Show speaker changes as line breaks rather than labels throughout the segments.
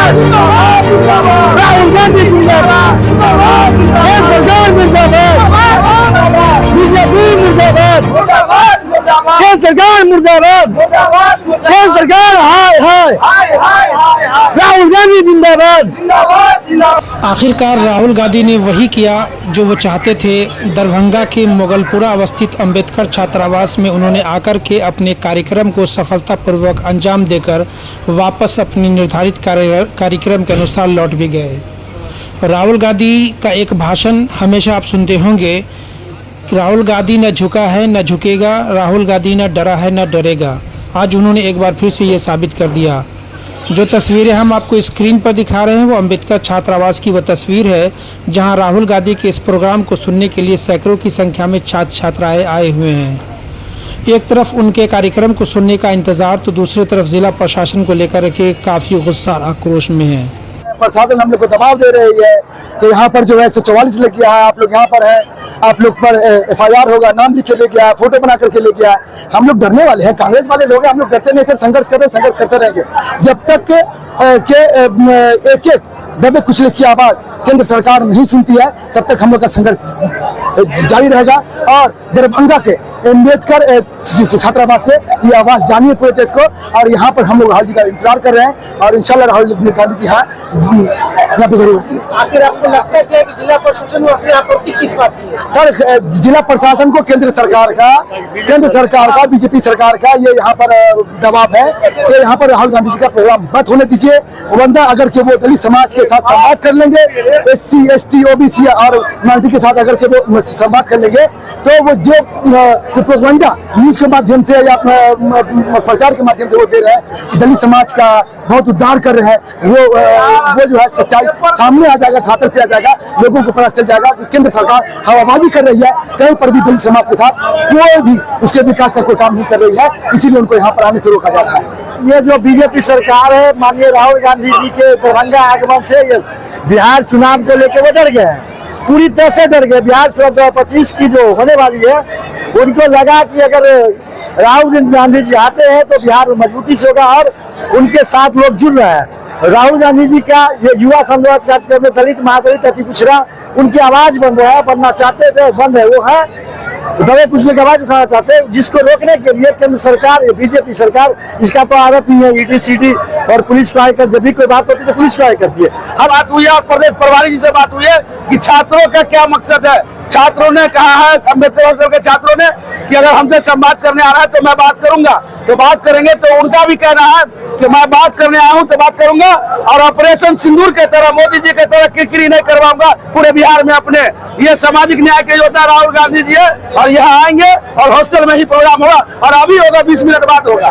राहुल गांधी जिंदाबाद, सरकार मुर्दाबाद, बीजेपी मुर्दाबाद, सरकार मुर्दाबाद, सरकार हाय हाय, राहुल गांधी जिंदाबाद।
आखिरकार राहुल गांधी ने वही किया जो वो चाहते थे। दरभंगा के मुगलपुरा अवस्थित अंबेडकर छात्रावास में उन्होंने आकर के अपने कार्यक्रम को सफलतापूर्वक अंजाम देकर वापस अपने निर्धारित कार्यक्रम के अनुसार लौट भी गए। राहुल गांधी का एक भाषण हमेशा आप सुनते होंगे, राहुल गांधी न झुका है न झुकेगा, राहुल गांधी न डरा है न डरेगा। आज उन्होंने एक बार फिर से ये साबित कर दिया। जो तस्वीरें हम आपको स्क्रीन पर दिखा रहे हैं वो अंबेडकर छात्रावास की वो तस्वीर है जहां राहुल गांधी के इस प्रोग्राम को सुनने के लिए सैकड़ों की संख्या में छात्र छात्राएं आए हुए हैं। एक तरफ उनके कार्यक्रम को सुनने का इंतजार तो दूसरी तरफ जिला प्रशासन को लेकर के काफ़ी गुस्सा और आक्रोश में है।
प्रशासन हम लोग को दबाव दे रही है कि यहाँ पर जो है 144 लेके आया, आप लोग यहाँ पर है, आप लोग पर FIR होगा, नाम लिख के लेके आया, फोटो बना करके लेके आया। हम लोग डरने वाले हैं, कांग्रेस वाले लोग हैं, हम लोग डरते नहीं, सर संघर्ष करते रहेंगे जब तक के एक दबे कुचले की आवाज केंद्र सरकार नहीं सुनती है, तब तक हम लोग का संघर्ष जारी रहेगा। और दरभंगा के अंबेडकर छात्रावास से ये आवाज जानिए पूरे देश को। और यहाँ पर हम लोग राहुल जी का इंतजार कर रहे हैं और इंशाल्लाह राहुल गांधी जी यहाँ पे जरूर।
आखिर आपको लगता है कि जिला प्रशासन आपत्ति किस बात की है?
सर जिला प्रशासन को केंद्र सरकार का बीजेपी सरकार का ये यहाँ पर दबाव है कि यहाँ पर राहुल गांधी जी का प्रोग्राम मत होने दीजिए, वरना अगर के वो दलित समाज के साथ संवाद कर लेंगे, SC ST OBC और माइनॉरिटी के साथ अगर के वो संवाद कर लेंगे, तो वो जो प्रोपेगेंडा न्यूज के माध्यम से या प्रचार के माध्यम से वो दे रहे हैं कि दलित समाज का बहुत उद्धार कर रहे हैं, वो जो है सच्चाई सामने आ जाएगा, खातर पे आ जाएगा, लोगों को पता चल जाएगा कि केंद्र सरकार हवाबाजी कर रही है, कहीं पर भी दलित समाज के साथ कोई भी उसके विकास का कोई काम नहीं कर रही है, इसीलिए उनको यहाँ पर आने से रोका जा रहा है।
ये जो बीजेपी सरकार है, माननीय राहुल गांधी जी के दरभंगा आगमन से बिहार चुनाव को लेकर वो डर गए हैं, पूरी तरह से डर गए। बिहार चुनाव 2025 की जो होने वाली है, उनको लगा कि अगर राहुल गांधी जी आते हैं तो बिहार मजबूती से होगा और उनके साथ लोग जुड़ रहे हैं। राहुल गांधी जी का ये युवा संवाद कार्यक्रम में दलित महादलित अति पिछड़ा उनकी आवाज बन रहा है, बनना चाहते थे, बन रहे वो है, दबे कुचले की आवाज उठाना चाहते हैं, जिसको रोकने के लिए केंद्र सरकार, बीजेपी सरकार, इसका तो आदत ही है, ED CD और पुलिस को आकर जब भी कोई बात होती है तो पुलिस को आय करती है।
हम बात हुई है, प्रदेश प्रभारी जी से बात हुई है कि छात्रों का क्या मकसद है। छात्रों ने कहा है, अम्बेडकर के छात्रों ने, कि अगर हमसे संवाद करने आ रहा है तो मैं बात करूंगा, तो बात करेंगे। तो उनका भी कहना है कि मैं बात करने आया हूं तो बात करूंगा और ऑपरेशन सिंदूर के तरह, मोदी जी के तरह किरकिरी नहीं करवाऊंगा पूरे बिहार में अपने। ये सामाजिक न्याय के योद्धा राहुल गांधी जी है और यहाँ आएंगे और हॉस्टल में ही प्रोग्राम होगा और अभी होगा, 20 मिनट बाद होगा।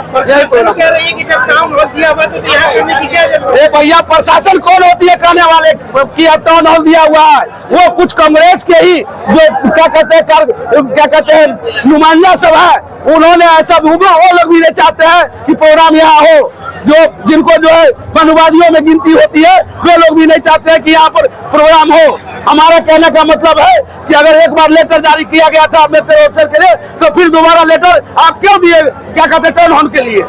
भैया प्रशासन कौन होती है कहने वाले की टाउन हॉल दिया हुआ है, वो कुछ कांग्रेस के ही जो क्या कहते हैं नुमाइंदा सब है, उन्होंने ऐसा वो लोग भी नहीं चाहते हैं कि प्रोग्राम यहाँ हो, जो जिनको जो है मनुवादियों में गिनती होती है, वे लोग भी नहीं चाहते हैं कि यहाँ पर प्रोग्राम हो। हमारा कहने का मतलब है कि अगर एक बार लेटर जारी किया गया था अम्बेडकर हॉस्टल के लिए, तो फिर दोबारा लेटर आप क्यों दिए, क्या कहते टाउन हॉल के लिए?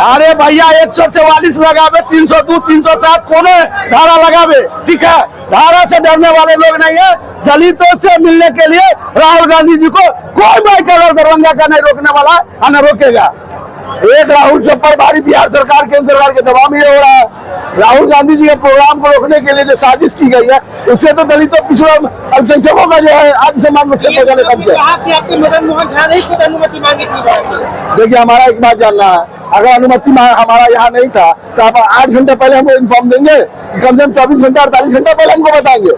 अरे भैया 144 लगावे, 302 307 कोने धारा लगावे, ठीक है, धारा से डरने वाले लोग नहीं है। दलितों से मिलने के लिए राहुल गांधी जी को कोई बाइकर दरभंगा का नहीं रोकने वाला है, न रोकेगा। एक राहुल से प्रभारी बिहार सरकार केंद्र सरकार के दबाव में हो रहा है। राहुल गांधी जी के प्रोग्राम को रोकने के लिए जो साजिश की गई है, उससे तो दलितों पिछड़ों अल्पसंख्यकों का जो है आत्मसम्मान में ठेक हो जाने का
मदन मोहन झा ने खुद अनुमति मांगी थी।
देखिए, हमारा एक बात जानना है, अगर अनुमति हमारा यहाँ नहीं था तो आप 8 घंटे पहले हमको इन्फॉर्म देंगे, कम से कम 24 घंटा 48 घंटा पहले हमको बताएंगे।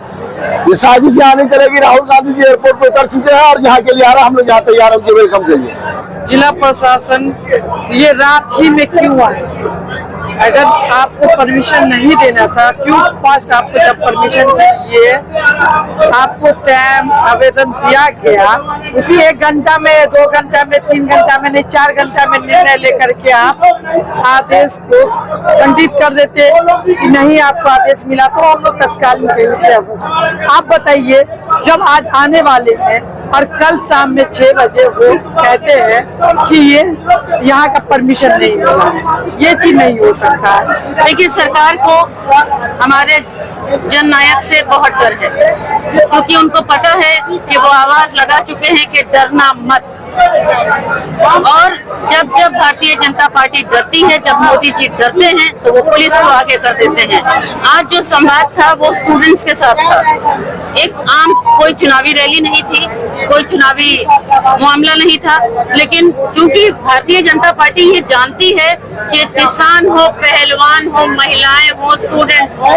ये साजिश यहाँ नहीं करेगी। राहुल गांधी जी एयरपोर्ट पे उतर चुके हैं और यहाँ के लिए आ रहा है, हम लोग यहाँ तैयार हैं उनके वेलकम के लिए।
जिला प्रशासन ये रात ही में क्यों आए? अगर आपको परमिशन नहीं देना था, क्यों फास्ट आपको जब परमिशन दिए, आपको टाइम आवेदन दिया गया, उसी 1 घंटा में, 2 घंटा में, 3 घंटा में, नहीं 4 घंटा में निर्णय लेकर के आप आदेश को खंडित कर देते कि नहीं आपको आदेश मिला, तो हम लोग तत्काल में। आप बताइए, जब आज आने वाले हैं और कल शाम में 6 बजे वो कहते हैं कि ये यहाँ का परमिशन नहीं मिला है। ये चीज नहीं हो सकता है।
देखिए, सरकार को हमारे जननायक से बहुत डर है, क्योंकि उनको पता है कि वो आवाज लगा चुके हैं कि डरना मत। और जब जब भारतीय जनता पार्टी डरती है, जब मोदी जी डरते हैं, तो वो पुलिस को आगे कर देते हैं। आज जो संवाद था वो स्टूडेंट्स के साथ था। एक आम कोई चुनावी रैली नहीं थी, कोई चुनावी मामला नहीं था, लेकिन क्योंकि भारतीय जनता पार्टी ये जानती है कि किसान हो, पहलवान हो, महिलाएं हो, स्टूडेंट हो,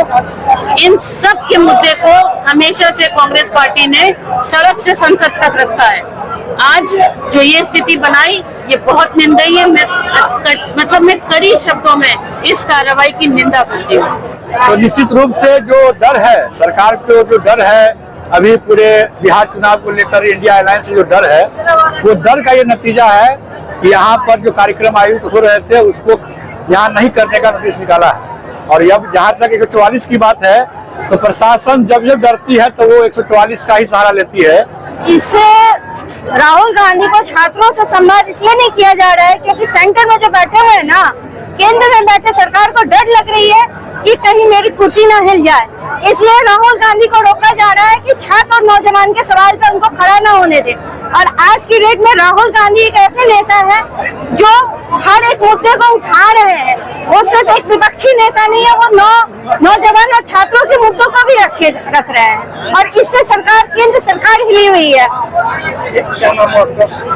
इन सब के मुद्दे को हमेशा से कांग्रेस पार्टी ने सड़क से संसद तक रखा है। आज जो ये स्थिति बनाई, ये बहुत निंदनीय है। मैं कड़ी शब्दों में इस कार्रवाई की निंदा करती हूँ।
तो निश्चित रूप से जो डर है, सरकार को जो डर है अभी पूरे बिहार चुनाव को लेकर, इंडिया अलायंस से जो डर है, वो डर का ये नतीजा है कि यहाँ पर जो कार्यक्रम आयोजित हो रहे थे उसको यहाँ नहीं करने का नोटिस निकाला है। और अब जहाँ तक 144 की बात है, तो प्रशासन जब जब डरती है तो वो 144 का ही सहारा लेती है।
इससे राहुल गांधी को छात्रों से संवाद इसलिए नहीं किया जा रहा है क्योंकि सेंटर में जो बैठे हुए हैं ना, केंद्र में बैठे सरकार को डर लग रही है कि कहीं मेरी कुर्सी ना हिल जाए, इसलिए राहुल गांधी को रोका जा रहा है कि छात्र और नौजवान के सवाल पर उनको खड़ा न होने दे। और आज की डेट में राहुल गांधी एक ऐसे नेता है जो हर एक मुद्दे को उठा रहे हैं। वो सिर्फ एक विपक्षी नेता नहीं है, वो नौजवान और छात्रों के मुद्दों को भी रख रहे हैं। और इससे सरकार, केंद्र सरकार हिली हुई है।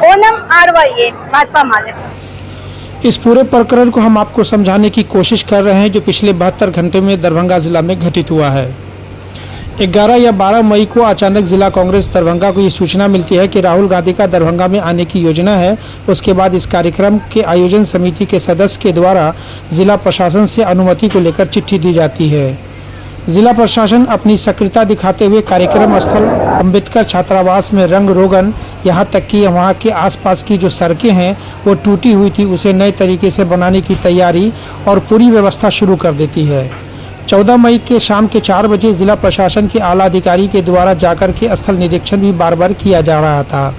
ओनम RYA भाजपा माले।
इस पूरे प्रकरण को हम आपको समझाने की कोशिश कर रहे हैं जो पिछले 72 घंटे में दरभंगा जिला में घटित हुआ है। 11 या 12 मई को अचानक जिला कांग्रेस दरभंगा को ये सूचना मिलती है कि राहुल गांधी का दरभंगा में आने की योजना है। उसके बाद इस कार्यक्रम के आयोजन समिति के सदस्य के द्वारा जिला प्रशासन से अनुमति को लेकर चिट्ठी दी जाती है। जिला प्रशासन अपनी सक्रियता दिखाते हुए कार्यक्रम स्थल अंबेडकर छात्रावास में रंग रोगन, यहाँ तक कि वहाँ के आसपास की जो सड़कें हैं वो टूटी हुई थी, उसे नए तरीके से बनाने की तैयारी और पूरी व्यवस्था शुरू कर देती है। 14 मई के शाम के 4 बजे जिला प्रशासन के आला अधिकारी के द्वारा जाकर के स्थल निरीक्षण भी बार बार किया जा रहा था।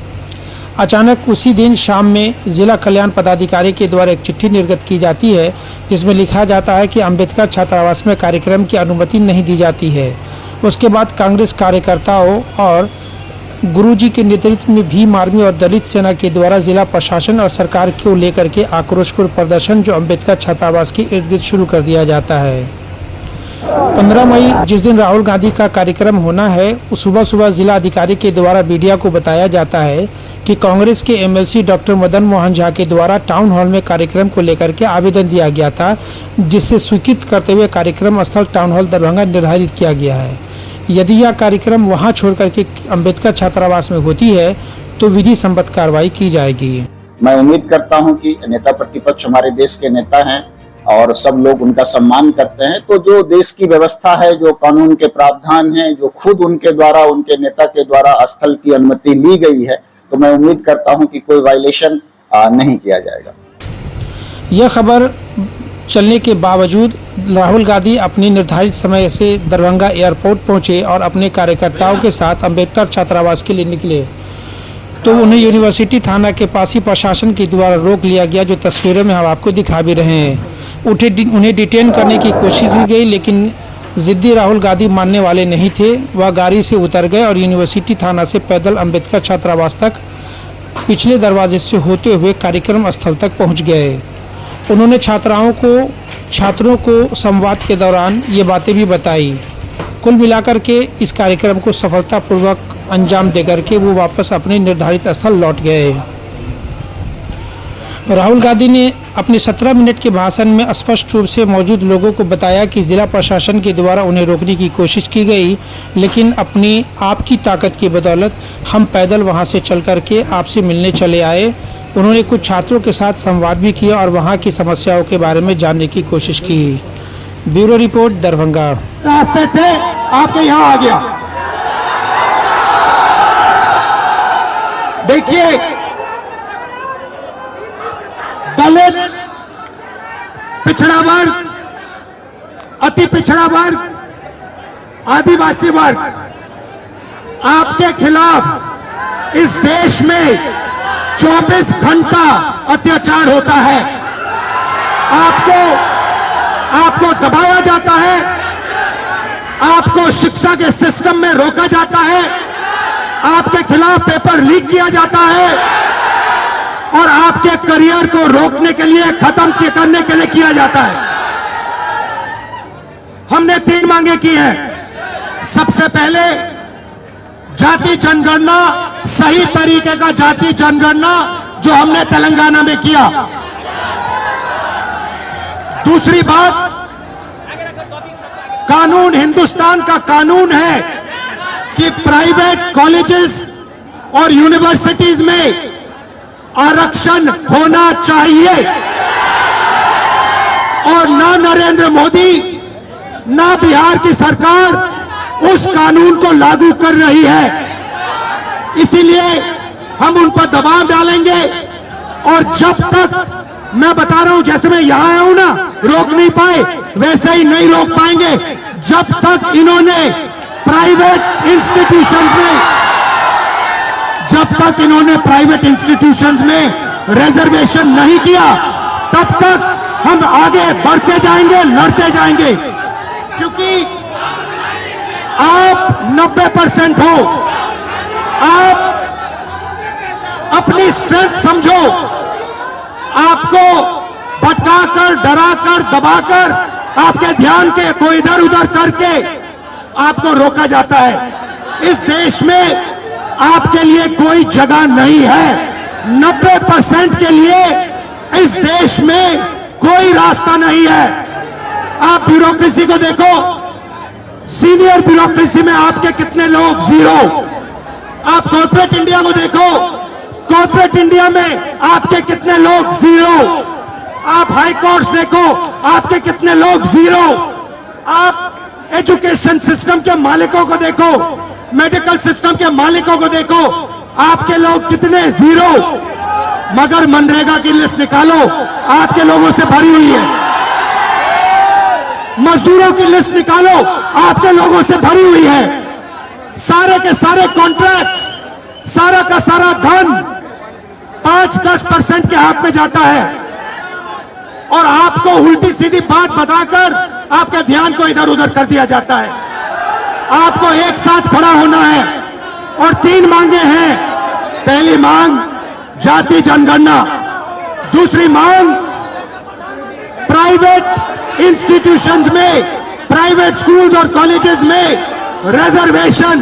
अचानक उसी दिन शाम में जिला कल्याण पदाधिकारी के द्वारा एक चिट्ठी निर्गत की जाती है जिसमें लिखा जाता है कि अंबेडकर छात्रावास में कार्यक्रम की अनुमति नहीं दी जाती है। उसके बाद कांग्रेस कार्यकर्ताओं और गुरुजी के नेतृत्व में भीम आर्मी और दलित सेना के द्वारा जिला प्रशासन और सरकार को लेकर के आक्रोशपूर्ण प्रदर्शन जो अंबेडकर छात्रावास के इर्द गिर्द शुरू कर दिया जाता है। 15 मई जिस दिन राहुल गांधी का कार्यक्रम होना है, उस सुबह जिला अधिकारी के द्वारा मीडिया को बताया जाता है कि कांग्रेस के MLC डॉक्टर मदन मोहन झा के द्वारा टाउन हॉल में कार्यक्रम को लेकर के आवेदन दिया गया था, जिससे स्वीकृत करते हुए कार्यक्रम स्थल टाउन हॉल दरभंगा निर्धारित किया गया है। यदि यह कार्यक्रम वहां छोड़ करके अंबेडकर छात्रावास में होती है तो विधि सम्मत कार्रवाई की जाएगी।
मैं उम्मीद करता हूं कि नेता प्रतिपक्ष हमारे देश के नेता हैं और सब लोग उनका सम्मान करते हैं, तो जो देश की व्यवस्था है, जो कानून के प्रावधान हैं, जो खुद उनके द्वारा, उनके नेता के द्वारा स्थल की अनुमति ली गई है, तो मैं उम्मीद करता हूं कि कोई वायलेशन नहीं किया जाएगा।
यह खबर चलने के बावजूद राहुल गांधी अपनी निर्धारित समय से दरभंगा एयरपोर्ट पहुंचे और अपने कार्यकर्ताओं के साथ अंबेडकर छात्रावास के लिए निकले, तो उन्हें यूनिवर्सिटी थाना के पास ही प्रशासन के द्वारा रोक लिया गया, जो तस्वीरों में हम आपको दिखा भी रहे हैं। उन्हें डिटेन करने की कोशिश की गई, लेकिन जिद्दी राहुल गांधी मानने वाले नहीं थे। वह गाड़ी से उतर गए और यूनिवर्सिटी थाना से पैदल अंबेडकर छात्रावास तक पिछले दरवाजे से होते हुए कार्यक्रम स्थल तक पहुंच गए। उन्होंने छात्रों को संवाद के दौरान ये बातें भी बताई। कुल मिलाकर के इस कार्यक्रम को सफलतापूर्वक अंजाम देकर के वो वापस अपने निर्धारित स्थल लौट गए। राहुल गांधी ने अपने 17 मिनट के भाषण में स्पष्ट रूप से मौजूद लोगों को बताया कि जिला प्रशासन के द्वारा उन्हें रोकने की कोशिश की गई, लेकिन अपनी आपकी ताकत की बदौलत हम पैदल वहां से चल करके आपसे मिलने चले आए। उन्होंने कुछ छात्रों के साथ संवाद भी किया और वहां की समस्याओं के बारे में जानने की कोशिश की। Bureau report, Darbhanga.
रास्ते से आपके यहाँ आ गया। देखिए, दलित, पिछड़ा वर्ग, अति पिछड़ा वर्ग, आदिवासी वर्ग आपके खिलाफ
इस देश में 24 घंटा अत्याचार होता है। आपको दबाया जाता है, आपको शिक्षा के सिस्टम में रोका जाता है, आपके खिलाफ पेपर लीक किया जाता है और आपके करियर को रोकने के लिए, खत्म करने के लिए किया जाता है। हमने 3 मांगे की हैं। सबसे पहले जाति जनगणना, सही तरीके का जाति जनगणना जो हमने तेलंगाना में किया। दूसरी बात, कानून, हिंदुस्तान का कानून है कि प्राइवेट कॉलेजेस और यूनिवर्सिटीज में आरक्षण होना चाहिए और ना नरेंद्र मोदी ना बिहार की सरकार उस कानून को लागू कर रही है। इसीलिए हम उन पर दबाव डालेंगे और जब तक, मैं बता रहा हूं, जैसे मैं यहां आया हूं ना, रोक नहीं पाए, वैसे ही नहीं रोक पाएंगे जब तक इन्होंने प्राइवेट इंस्टीट्यूशंस में रिजर्वेशन नहीं किया, तब तक हम आगे बढ़ते जाएंगे, लड़ते जाएंगे। क्योंकि आप 90% हो, आप अपनी स्ट्रेंथ समझो। आपको भटकाकर, डराकर, दबाकर, आपके ध्यान को इधर उधर करके आपको रोका जाता है। इस देश में आपके लिए कोई जगह नहीं है। 90% के लिए इस देश में कोई रास्ता नहीं है। आप ब्यूरोक्रेसी को देखो, सीनियर ब्यूरोक्रेसी में आपके कितने लोग? 0। आप कॉर्पोरेट इंडिया को देखो, कॉर्पोरेट इंडिया में आपके कितने लोग? 0। आप हाई कोर्ट देखो, आपके कितने लोग? 0। आप एजुकेशन सिस्टम के मालिकों को देखो, मेडिकल सिस्टम के मालिकों को देखो, आपके लोग कितने? 0। मगर मनरेगा की लिस्ट निकालो, आपके लोगों से भरी हुई है। मजदूरों की लिस्ट निकालो, आपके लोगों से भरी हुई है। सारे के सारे कॉन्ट्रैक्ट, सारा का सारा धन 5-10% के हाथ में जाता है और आपको उल्टी सीधी बात बताकर आपके ध्यान को इधर उधर कर दिया जाता है। आपको एक साथ खड़ा होना है और 3 मांगे हैं। पहली मांग जाति जनगणना, दूसरी मांग प्राइवेट इंस्टीट्यूशंस में, प्राइवेट स्कूल और कॉलेजेस में रिजर्वेशन,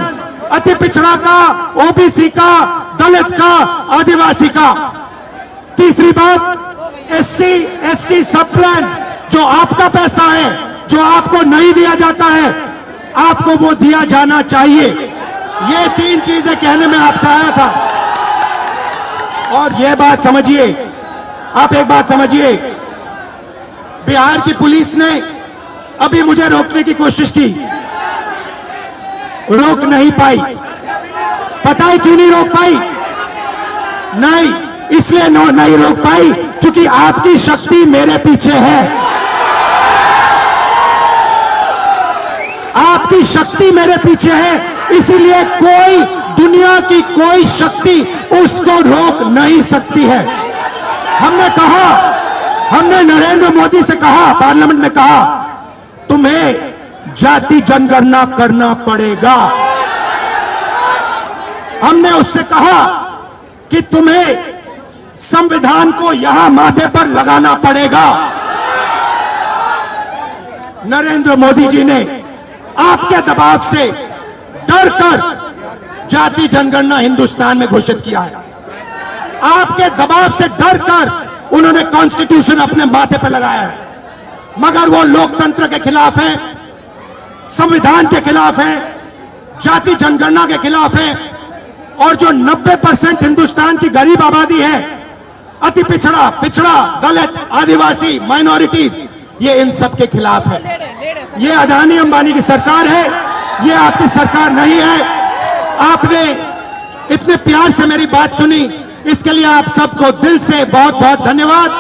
अति पिछड़ा का, ओबीसी का, दलित का, आदिवासी का। तीसरी बात, SC ST सब प्लान, जो आपका पैसा है, जो आपको नहीं दिया जाता है, आपको वो दिया जाना चाहिए। ये 3 चीजें कहने में आपसे आया था। और ये बात समझिए, आप एक बात समझिए, बिहार की पुलिस ने अभी मुझे रोकने की कोशिश की, रोक नहीं पाई। पता है क्यों नहीं रोक पाई? नहीं, इसलिए नहीं रोक पाई क्योंकि आपकी शक्ति मेरे पीछे है। आपकी शक्ति मेरे पीछे है, इसीलिए कोई, दुनिया की कोई शक्ति उसको रोक नहीं सकती है। हमने कहा, हमने नरेंद्र मोदी से कहा, पार्लियामेंट में कहा, तुम्हें जाति जनगणना करना पड़ेगा। हमने उससे कहा कि तुम्हें संविधान को यहां माथे पर लगाना पड़ेगा। नरेंद्र मोदी जी ने आपके दबाव से डरकर जाति जनगणना हिंदुस्तान में घोषित किया है। आपके दबाव से डरकर उन्होंने कॉन्स्टिट्यूशन अपने माथे पर लगाया है। मगर वो लोकतंत्र के खिलाफ है, संविधान के खिलाफ है, जाति जनगणना के खिलाफ है। और जो 90% हिंदुस्तान की गरीब आबादी है, अति पिछड़ा, दलित, आदिवासी, माइनॉरिटीज, ये इन सब के खिलाफ है। ये अदानी अंबानी की सरकार है, ये आपकी सरकार नहीं है। आपने इतने प्यार से मेरी बात सुनी, इसके लिए आप सबको दिल से बहुत बहुत धन्यवाद।